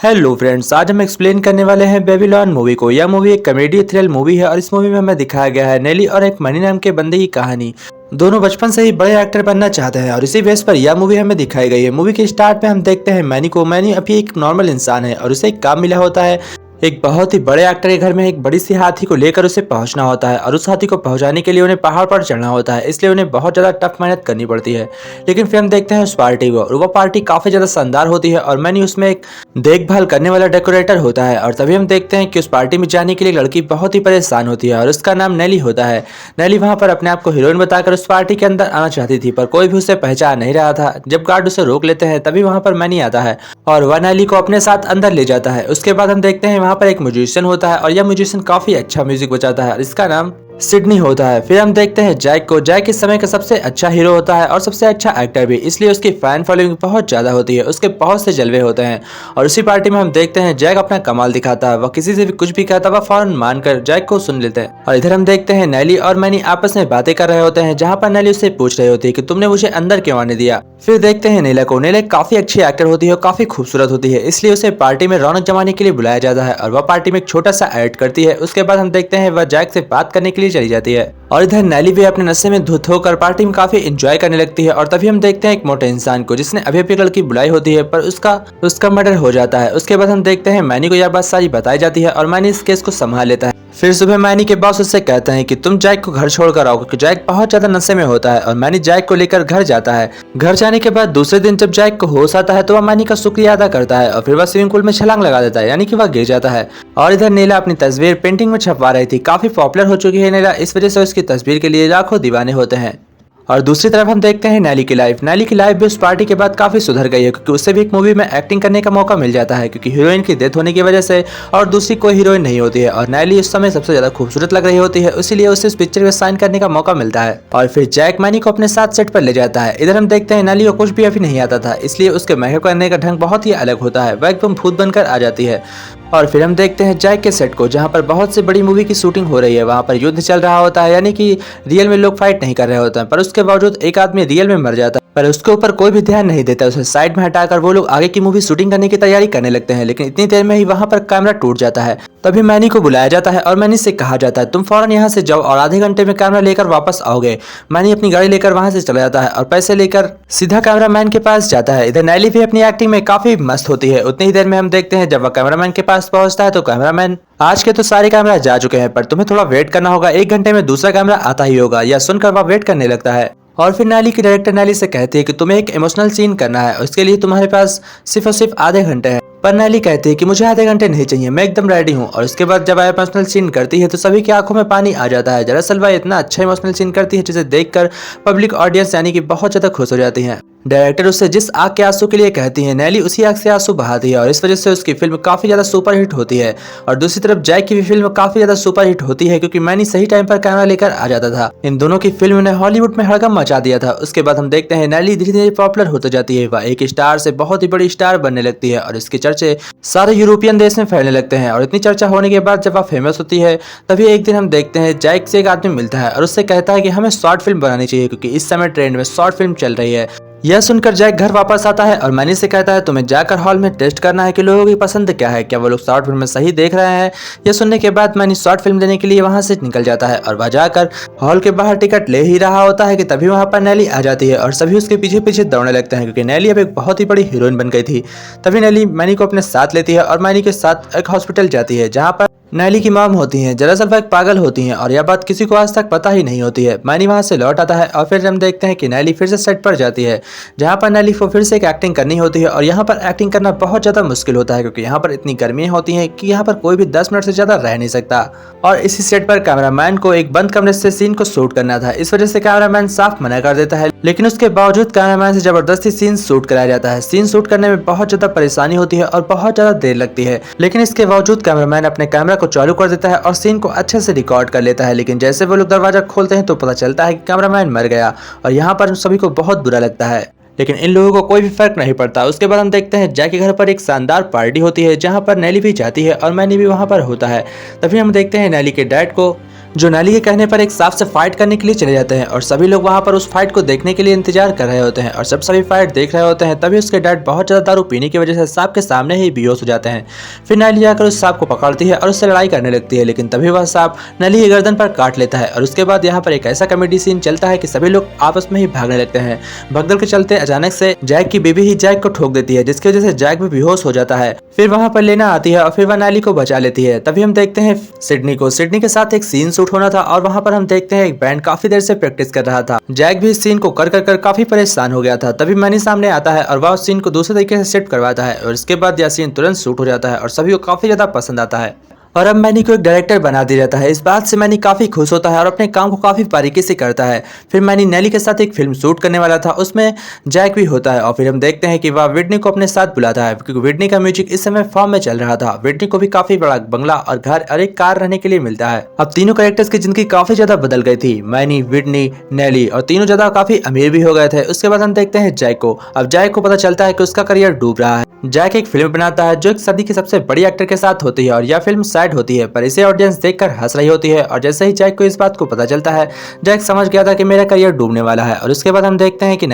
Hello friends, आज हम explain करने वाले हैं बेबीलोन मूवी को। यह मूवी एक कॉमेडी थ्रिल मूवी है और इस मूवी में हमें दिखाया गया है नेली और एक मनी नाम के बंदे की कहानी। दोनों बचपन से ही बड़े एक्टर बनना चाहते हैं और इसी बेस पर यह मूवी हमें दिखाई गई है। मूवी के स्टार्ट में हम देखते हैं मैनी को। मैनी अभी एक नॉर्मल इंसान है और उसे एक काम मिला होता है। एक बहुत ही बड़े एक्टर के घर में एक बड़ी सी हाथी को लेकर उसे पहुंचना होता है और उस हाथी को पहुंचाने के लिए उन्हें पहाड़ पर चढ़ना होता है, इसलिए उन्हें बहुत ज़्यादा टफ मेहनत करनी पड़ती है। लेकिन फिर हम देखते हैं उस पार्टी को और वो पार्टी काफ़ी ज़्यादा शानदार होती है और मैनी उसमें एक देखभाल करने वाला डेकोरेटर होता है। और तभी हम देखते हैं कि उस पार्टी में जाने के लिए लड़की बहुत ही परेशान होती है और उसका नाम नेली होता है। नेली वहां पर अपने आप को हीरोइन बताकर उस पार्टी के अंदर आना चाहती थी, पर कोई भी उसे पहचान नहीं रहा था। जब गार्ड उसे रोक लेते हैं तभी वहां पर मैनी आता है और वह नेली को अपने साथ अंदर ले जाता है। उसके बाद हम देखते हैं वहां पर एक म्यूजिशियन होता है और यह म्यूजिशियन काफी अच्छा म्यूजिक बजाता है और इसका नाम सिडनी होता है। फिर हम देखते हैं जैक को। जैक इस समय का सबसे अच्छा हीरो होता है और सबसे अच्छा एक्टर भी, इसलिए उसकी फैन फॉलोइंग बहुत ज्यादा होती है। उसके बहुत से जलवे होते हैं और उसी पार्टी में हम देखते हैं जैक अपना कमाल दिखाता है। वह किसी से भी कुछ भी कहता है, वह फौरन मानकर जैक को सुन लेते हैं। और इधर हम देखते हैं नेली और मैनी आपस में बातें कर रहे होते हैं, जहाँ पर नेली उससे पूछ रही होती है कि तुमने मुझे अंदर क्यों आने दिया। फिर देखते हैं नीला को। नीला काफी अच्छी एक्टर होती है और काफी खूबसूरत होती है, इसलिए उसे पार्टी में रौनक जमाने के लिए बुलाया जाता है और वह पार्टी में एक छोटा सा एड करती है। उसके बाद हम देखते हैं वह जैक से बात करने के लिए चली जाती है और इधर नेली भी अपने नशे में धुत होकर पार्टी में काफी एंजॉय करने लगती है। और तभी हम देखते हैं एक मोटे इंसान को जिसने अभी अभी लड़की बुलाई होती है, पर उसका मर्डर हो जाता है। उसके बाद हम देखते हैं मैनी को यह बात सारी बताई जाती है और मैनी इस केस को संभाल लेता है। फिर सुबह मैनी के बॉस उससे कहते हैं कि तुम जैक को घर छोड़कर आओ, क्योंकि जैक बहुत ज्यादा नशे में होता है। और मैनी जैक को लेकर घर जाता है। घर जाने के बाद दूसरे दिन जब जैक को होश आता है तो वह मैनी का शुक्रिया अदा करता है और फिर वह स्विमिंग पूल में छलांग लगा देता है, यानी कि वह गिर जाता है। और इधर नीला अपनी तस्वीर पेंटिंग में छपवा रही थी। काफी पॉपुलर हो चुकी है नीला, इस वजह से उसकी तस्वीर के लिए लाखों दीवाने होते हैं। और दूसरी तरफ हम देखते हैं नेली की लाइफ। नेली की लाइफ भी उस पार्टी के बाद काफी सुधर गई है, क्योंकि उससे भी एक मूवी में एक्टिंग करने का मौका मिल जाता है, क्योंकि हीरोइन की डेथ होने की वजह से और दूसरी कोई हीरोइन नहीं होती है और नेली उस समय सबसे ज्यादा खूबसूरत लग रही होती है, इसीलिए उसे इस पिक्चर में साइन करने का मौका मिलता है। और फिर जैक मैनी को अपने साथ सेट पर ले जाता है। इधर हम देखते हैं नेली को कुछ भी अभी नहीं आता था, इसलिए उसके मेकअप करने का ढंग बहुत ही अलग होता है। वह एकदम भूत बनकर आ जाती है। और फिर हम देखते हैं जैक के सेट को, जहाँ पर बहुत से बड़ी मूवी की शूटिंग हो रही है। वहाँ पर युद्ध चल रहा होता है, यानी कि रियल में लोग फाइट नहीं कर रहे होते हैं, पर उसके बावजूद एक आदमी रियल में मर जाता है, पर उसके ऊपर कोई भी ध्यान नहीं देता। उसे साइड में हटाकर वो लोग आगे की मूवी शूटिंग करने की तैयारी करने लगते हैं। लेकिन इतनी देर में ही वहाँ पर कैमरा टूट जाता है। तभी मैनी को बुलाया जाता है और मैनी से कहा जाता है तुम फौरन यहाँ से जाओ और आधे घंटे में कैमरा लेकर वापस आओगे। मैनी अपनी गाड़ी लेकर वहां से चला जाता है और पैसे लेकर सीधा कैमरामैन के पास जाता है। इधर नेली भी अपनी एक्टिंग में काफी मस्त होती है। उतनी ही देर में हम देखते हैं जब वह कैमरामैन के पास पहुंचता है तो कैमरामैन, आज के तो सारे कैमरा जा चुके हैं, पर तुम्हें थोड़ा वेट करना होगा, 1 घंटे में दूसरा कैमरा आता ही होगा। यह सुनकर वह वेट करने लगता है। और फिर नेली की डायरेक्टर नेली से कहती है कि तुम्हें एक इमोशनल सीन करना है और इसके लिए तुम्हारे पास सिर्फ और सिर्फ आधे घंटे हैं। पर नेली कहती है कि मुझे आधे घंटे नहीं चाहिए, मैं एकदम रेडी हूँ। और उसके बाद जब वह इमोशनल सीन करती है तो सभी की आंखों में पानी आ जाता है। दरअसल वह इतना अच्छा इमोशनल सीन करती है जिसे देखकर पब्लिक ऑडियंस यानी कि बहुत ज्यादा खुश हो जाती है। डायरेक्टर उससे जिस आग के आंसू के लिए कहती है, नेली उसी आग से आंसू बहाती है और इस वजह से उसकी फिल्म काफी ज्यादा सुपरहिट होती है। और दूसरी तरफ जैक की भी फिल्म काफी ज्यादा सुपरहिट होती है, क्योंकि मैनी सही टाइम पर कैमरा लेकर आ जाता था। इन दोनों की फिल्म ने हॉलीवुड में हड़कंप मचा दिया था। उसके बाद हम देखते हैं नेली धीरे धीरे पॉपुलर होती जाती है। वह एक स्टार से बहुत ही बड़ी स्टार बनने लगती है और इसके चर्चे सारे यूरोपियन देश में फैलने लगते हैं। और इतनी चर्चा होने के बाद जब वह फेमस होती है तभी एक दिन हम देखते हैं जैक से एक आदमी मिलता है और उससे कहता है कि हमें शॉर्ट फिल्म बनानी चाहिए, क्योंकि इस समय ट्रेंड में शॉर्ट फिल्म चल रही है। यह सुनकर जैक घर वापस आता है और मैनी से कहता है तुम्हें जाकर हॉल में टेस्ट करना है कि लोगों की पसंद क्या है, क्या वो लोग शॉर्ट फिल्म में सही देख रहे हैं। यह सुनने के बाद मैनी शॉर्ट फिल्म देने के लिए वहां से निकल जाता है और वह जाकर हॉल के बाहर टिकट ले ही रहा होता है कि तभी वहां पर नेली आ जाती है और सभी उसके पीछे पीछे दौड़ने लगते हैं, क्योंकि नेली अब एक बहुत ही बड़ी हीरोइन बन गई थी। तभी नेली मैनी को अपने साथ लेती है और मैनी के साथ एक हॉस्पिटल जाती है, जहाँ पर नेली की मॉम होती हैं। दरअसल वह एक पागल होती हैं और यह बात किसी को आज तक पता ही नहीं होती है। मैनी वहां से लौट आता है और फिर हम देखते हैं कि नेली फिर से सेट पर जाती है, जहां पर नेली को फिर से एक एक्टिंग करनी होती है। और यहाँ पर एक्टिंग करना बहुत ज्यादा मुश्किल होता है, क्योंकि यहाँ पर इतनी गर्मियां होती हैं कि यहाँ पर कोई भी 10 मिनट से ज्यादा रह नहीं सकता। और इसी सेट पर कैमरामैन को एक बंद कमरे से सीन को शूट करना था, इस वजह से कैमरामैन साफ मना कर देता है। लेकिन उसके बावजूद कैमरामैन से जबरदस्ती सीन शूट कराया जाता है। सीन शूट करने में बहुत ज्यादा परेशानी होती है और बहुत ज्यादा देर लगती है, लेकिन इसके बावजूद कैमरामैन अपने कैमरा को चालू कर देता है और सीन को अच्छे से रिकॉर्ड कर लेता है। लेकिन जैसे वो लोग दरवाजा खोलते हैं तो पता चलता है कि कैमरामैन मर गया और यहाँ पर सभी को बहुत बुरा लगता है, लेकिन इन लोगों को कोई भी फर्क नहीं पड़ता। उसके बाद हम देखते हैं जैक के घर पर एक शानदार पार्टी होती है, जहाँ पर नेली भी जाती है और मैनी भी वहाँ पर होता है। तभी हम देखते हैं नेली के डैड को जो नैली के कहने पर एक सांप से फाइट करने के लिए चले जाते हैं और सभी लोग वहां पर उस फाइट को देखने के लिए इंतजार कर रहे होते हैं। और जब सभी फाइट देख रहे होते हैं तभी उसके डैड बहुत ज्यादा दारू पीने की वजह से सांप के सामने ही बेहोश हो जाते हैं। फिर नैली जाकर उस सांप को पकड़ती है और उससे लड़ाई करने लगती है, लेकिन तभी वह सांप नैली की गर्दन पर काट लेता है। और उसके बाद यहाँ पर एक ऐसा कॉमेडी सीन चलता है कि सभी लोग आपस में ही भागने लगते हैं। भगदड़ के चलते अचानक से जैक की बीबी ही जैक को ठोक देती है, जिसकी वजह से जैक भी बेहोश हो जाता है। फिर वहां पर लेना आती है और फिर वह नैली को बचा लेती है। तभी हम देखते हैं सिडनी के साथ एक सीन शूट होना था और वहां पर हम देखते हैं एक बैंड काफी देर से प्रैक्टिस कर रहा था। जैक भी इस सीन को कर काफी परेशान हो गया था। तभी मैनी सामने आता है और वह उस सीन को दूसरे तरीके से सेट करवाता है और इसके बाद यह सीन तुरंत शूट हो जाता है और सभी को काफी ज्यादा पसंद आता है। और अब मैनी को एक डायरेक्टर बना दिया जाता है। इस बात से मैनी काफी खुश होता है और अपने काम को काफी बारीकी से करता है। फिर मैनी नैली के साथ एक फिल्म शूट करने वाला था, उसमें जैक भी होता है। और फिर हम देखते हैं कि वह विडनी को अपने साथ बुलाता है, क्योंकि विडनी का म्यूजिक इस समय फॉर्म में चल रहा था। विडनी को भी काफी बड़ा बंगला और घर और एक कार रहने के लिए मिलता है। अब तीनों कैरेक्टर्स की जिंदगी काफी ज्यादा बदल गई थी, मैनी, विडनी, नैली, और तीनों ज्यादा काफी अमीर भी हो गए थे। उसके बाद हम देखते हैं जैक को। अब जैक को पता चलता है कि उसका करियर डूब रहा है। जैक एक फिल्म बनाता है जो एक सदी की सबसे बड़ी एक्टर के साथ होती है और यह फिल्म सैड होती है, पर इसे ऑडियंस देखकर हंस रही होती है। और जैसे ही जैक को इस बात को पता चलता है, जैक समझ गया था कि मेरा करियर डूबने वाला है। और उसके बाद हम देखते हैं कि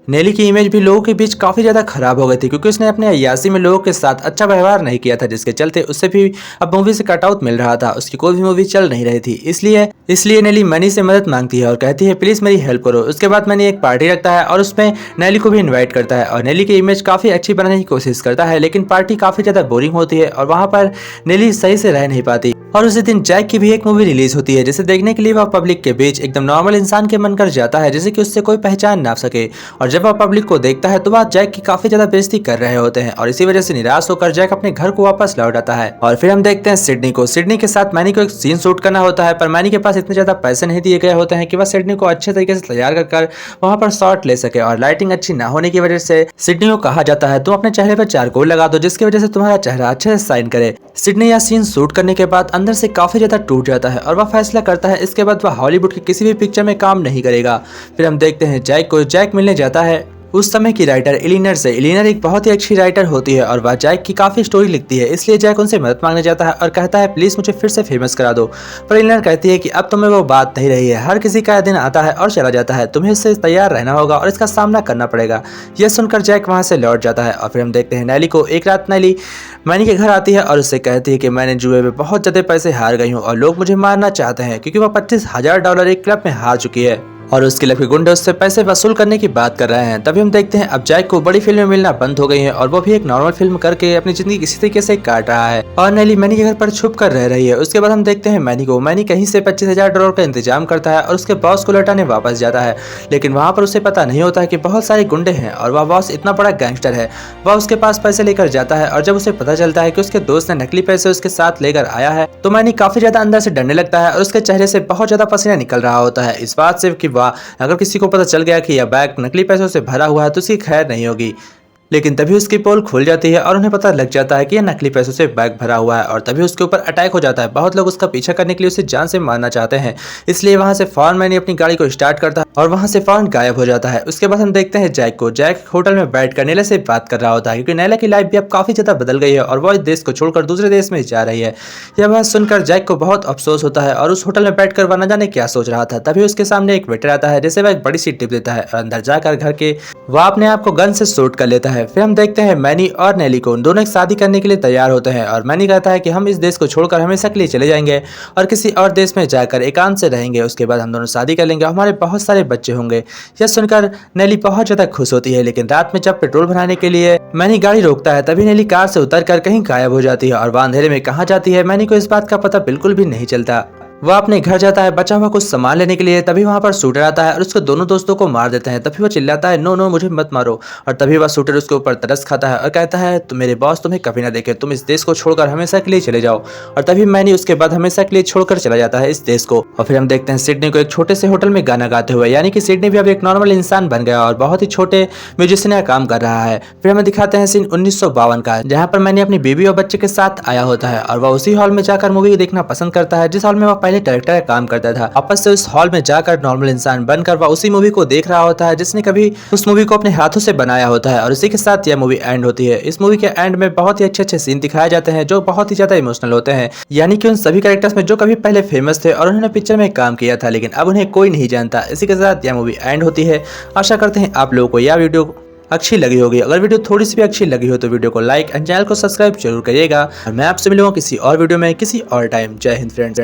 नैली की इमेज भी लोगों के बीच काफी ज्यादा खराब हो गई थी, क्योंकि उसने अपने अय्यासी में लोगों के साथ अच्छा व्यवहार नहीं किया था, जिसके चलते उससे भी अब मूवी से कटआउट मिल रहा था। उसकी कोई भी मूवी चल नहीं रही थी। इसलिए नैली मनी से मदद मांगती है और कहती है प्लीज मेरी हेल्प करो। उसके बाद मनी एक पार्टी रखता है और उसमें नैली को भी इन्वाइट करता है और नैली की इमेज काफी अच्छी बनाने की कोशिश करता है, लेकिन पार्टी काफी ज्यादा बोरिंग होती है और वहां पर नैली सही से रह नहीं पाती। और उसी दिन जैक की भी एक मूवी रिलीज होती है, जिसे देखने के लिए वह पब्लिक के बीच एकदम नॉर्मल इंसान के मन कर जाता है, जिसे कि उससे कोई पहचान ना सके। और जब वह पब्लिक को देखता है तो वह जैक की काफी ज्यादा बेइज्जती कर रहे होते हैं और इसी वजह से निराश होकर जैक अपने घर को वापस लौट आता है। और फिर हम देखते हैं सिडनी के साथ मैनी को एक सीन शूट करना होता है, पर मैनी के पास इतने ज्यादा पैसे नहीं दिए गए होते हैं कि वह सिडनी को अच्छे तरीके से तैयार कर वहां पर शॉट ले सके। और लाइटिंग अच्छी ना होने की वजह से सिडनी को कहा जाता है तुम अपने चेहरे पर चारकोल लगा दो, जिसकी वजह से तुम्हारा चेहरा अच्छे से शाइन करे। सिडनी यह सीन शूट करने के बाद अंदर से काफी ज्यादा टूट जाता है और वह फैसला करता है इसके बाद वह हॉलीवुड की किसी भी पिक्चर में काम नहीं करेगा। फिर हम देखते हैं जैक को। जैक मिलने जाता है उस समय की राइटर एलिनर से। एलिनर एक बहुत ही अच्छी राइटर होती है और वह जैक की काफी स्टोरी लिखती है, इसलिए जैक उनसे मदद मांगने जाता है और कहता है प्लीज मुझे फिर से फेमस करा दो। पर एलिनर कहती है कि अब तुम्हें वो बात नहीं रही है, हर किसी का दिन आता है और चला जाता है, तुम्हें इससे तैयार रहना होगा और इसका सामना करना पड़ेगा। यह सुनकर जैक वहां से लौट जाता है। और फिर हम देखते हैं नैली को। एक रात नैली मैनी के घर आती है और उससे कहती है कि मैंने जुए में बहुत ज्यादा पैसे हार गई हूँ और लोग मुझे मारना चाहते हैं, क्योंकि वह $25,000 एक क्लब में हार चुकी है और उसके क्लब के गुंडे उससे पैसे वसूल करने की बात कर रहे हैं। तभी हम देखते हैं अब जैक को बड़ी फिल्में मिलना बंद हो गई हैं और वो भी एक नॉर्मल फिल्म करके अपनी जिंदगी किसी तरीके से काट रहा है और नैली मैनी के घर पर छुप कर रह रही है। उसके बाद हम देखते हैं मैनी को। मैनी कहीं से $25,000 का इंतजाम करता है और उसके बॉस को लौटाने वापस जाता है, लेकिन वहां पर उसे पता नहीं होता है कि बहुत सारे गुंडे हैं और वह बॉस इतना बड़ा गैंगस्टर है। वह उसके पास पैसे लेकर जाता है और जब उसे पता चलता है कि उसके दोस्त ने नकली पैसे उसके साथ लेकर आया है तो मैनी काफी ज्यादा अंदर से डरने लगता है और उसके चेहरे से बहुत ज्यादा पसीना निकल रहा होता है, इस बात से कि वह अगर किसी को पता चल गया कि यह बैग नकली पैसों से भरा हुआ है तो उसकी खैर नहीं होगी। लेकिन तभी उसकी पोल खुल जाती है और उन्हें पता लग जाता है कि यह नकली पैसों से बैग भरा हुआ है और तभी उसके ऊपर अटैक हो जाता है। बहुत लोग उसका पीछा करने के लिए उसे जान से मारना चाहते हैं, इसलिए वहां से फौरन मैनी अपनी गाड़ी को स्टार्ट करता है और वहां से फौरन गायब हो जाता है। उसके बाद हम देखते हैं जैक को। जैक होटल में बैठकर नैला से बात कर रहा होता है, क्योंकि नैला की लाइफ भी अब काफी ज्यादा बदल गई है और वह इस देश को छोड़कर दूसरे देश में जा रही है। यह बात सुनकर जैक को बहुत अफसोस होता है और उस होटल में बैठकर वह न जाने क्या सोच रहा था। तभी उसके सामने एक वेटर आता है, जैसे वह एक बड़ी सी टिप देता है और अंदर जाकर घर के वह अपने आप को गन से शूट कर लेता है। फिर हम देखते हैं मैनी और नैली को। दोनों एक शादी करने के लिए तैयार होते हैं और मैनी कहता है कि हम इस देश को छोड़कर हमेशा के लिए चले जाएंगे और किसी और देश में जाकर एकांत से रहेंगे। उसके बाद हम दोनों शादी कर लेंगे, हमारे बहुत सारे बच्चे होंगे। यह सुनकर नैली बहुत ज्यादा खुश होती है, लेकिन रात में जब पेट्रोल भराने के लिए मैनी गाड़ी रोकता है तभी नैली कार से उतरकर कहीं गायब हो जाती है और वह अंधेरे में कहाँ जाती है मैनी को इस बात का पता बिल्कुल भी नहीं चलता। वह अपने घर जाता है बचा हुआ कुछ सामान लेने के लिए, तभी वहां पर शूटर आता है और उसके दोनों दोस्तों को मार देते हैं। तभी वह चिल्लाता है नो नो मुझे मत मारो, और तभी वह शूटर उसके ऊपर तरस खाता है और कहता है तो मेरे बॉस तुम्हें कभी ना देखे, तुम इस देश को छोड़कर हमेशा के लिए चले जाओ। और तभी मैनी उसके बाद हमेशा के लिए छोड़कर चला जाता है इस देश को। और फिर हम देखते हैं सिडनी को एक छोटे से होटल में गाना गाते हुए, यानी कि सिडनी भी अब एक नॉर्मल इंसान बन गया और बहुत ही छोटे म्यूजिशियन का काम कर रहा है। फिर हमें दिखाते हैं सीन 1952 का, जहाँ पर मैंने अपनी बेबी और बच्चे के साथ आया होता है और वह उसी हॉल में जाकर मूवी देखना पसंद करता है जिस हॉल में वह पहले पहले डायरेक्टर का काम करता था, वापस से उस हॉल में जाकर नॉर्मल इंसान बनकर वह उसी मूवी को देख रहा होता है जिसने कभी उस मूवी को अपने हाथों से बनाया होता है। और इसी के साथ यह मूवी एंड होती है। इस मूवी के एंड में बहुत ही अच्छे सीन दिखाए जाते हैं जो बहुत ही ज्यादा इमोशनल होते हैं, यानी कि उन सभी कैरेक्टर्स में जो कभी पहले फेमस थे और उन्होंने पिक्चर में काम किया था लेकिन अब उन्हें कोई नहीं जानता। इसी के साथ यह मूवी एंड होती है। आशा करते हैं आप लोगों को यह वीडियो अच्छी लगी होगी। अगर वीडियो थोड़ी सी भी अच्छी लगी हो तो वीडियो को लाइक एंड चैनल को सब्सक्राइब जरूर करिएगा और मैं आपसे मिलूंगा किसी और वीडियो में किसी और टाइम। जय हिंद फ्रेंड्स।